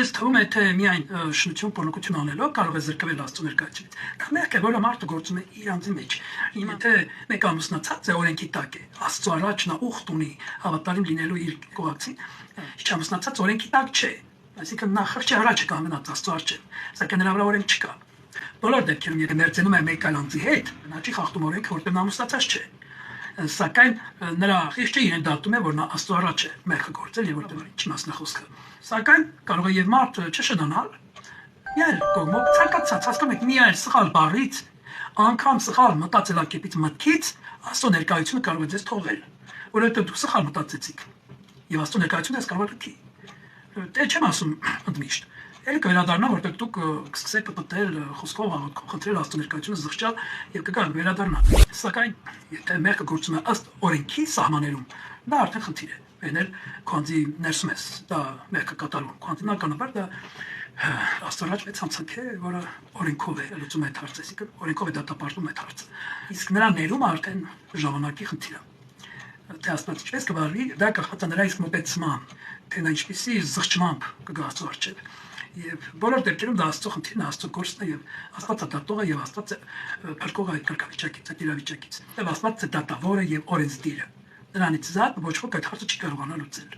Ձեզ թվում է, թե միայն շնություն պոլոկություն անելով կարող է զրկվել Աստծո ներկայությունից։ Դա մեղք է, որը մարդը գործում է իր անձի մեջ։ Հիմա թե մեկ ամուսնացած է օրենքի տակ է, Աստծո առաջ նա ուխտ ունի հավատարիմ լինելու իր կողակցին, չամուսնացած օրենքի տակ չէ։ Այսինքն նա խղճի առաջ է կանգնած Աստծո առջև, սակայն նրա վրա օրենք չկա։ Բոլոր դեպքերում եթե մերձենում է մեկ այլ անձի հետ, նա չի խախտում օրենքը, որտեղ նա ամուսնացած չէ։ Սակայն նրա խիղճը իրեն դատում է, որ նա Աստծո առաջ է մեղքը գործել եւ որտեղ չի մասնա խոսքը։ Սակայն կարող է եւ մարդը չշնանալ, միայն կողմով ցանկացած հասկանում եք միայն սխալ բառից, անգամ սխալ մտածելակերպից մտքից Աստծո ներկայությունը կարող է ձեզ թողել, որովհետեւ դուք սխալ մտածեցիք եւ Աստծո ներկայությունը ես կարող է լքի։ Դե չեմ ասում ընդմիշտ։ Էլ կվերադառնա, որտեղ դուք կսկսեք պտտել խոսքով աղոթքով, խնդրել Աստծո ներկայությունը զղջալ եւ կգաք վերադառնա։ Սակայն եթե մեղքը գործում է ըստ օրենքի սահմաններում, դա արդեն խնդիր է։ Ենել քանզի ներսում ես դա մեղքը կատարում։ Քանզինականաբար դա Աստծո առաջ մեծ հանցանք է, որը օրենքով է լուծում այդ հարցը, այսինքն օրենքով է դատապարտում այդ հարցը։ Իսկ նրա ներումը արդեն ժամանակի խնդիր է։ Թե Աստված ինչպես կվարվի, դա կախված է նրա իսկ մոտեցման, թե նա ինչպեսի զղջմամբ կգա Աստծո առջև։ Եվ բոլոր դեպքերում դա Աստծո խնդիրն է, Աստծո գործն է եւ Աստված է դատողը եւ Աստված է փրկողը այդ կարգավիճակից, այդ իրավիճակից։ Եվ Աստված է դատավորը եւ օրենսդիրը։ Նրանից զատ ոչ ոք այդ հարցը չի կարողանա լուծել։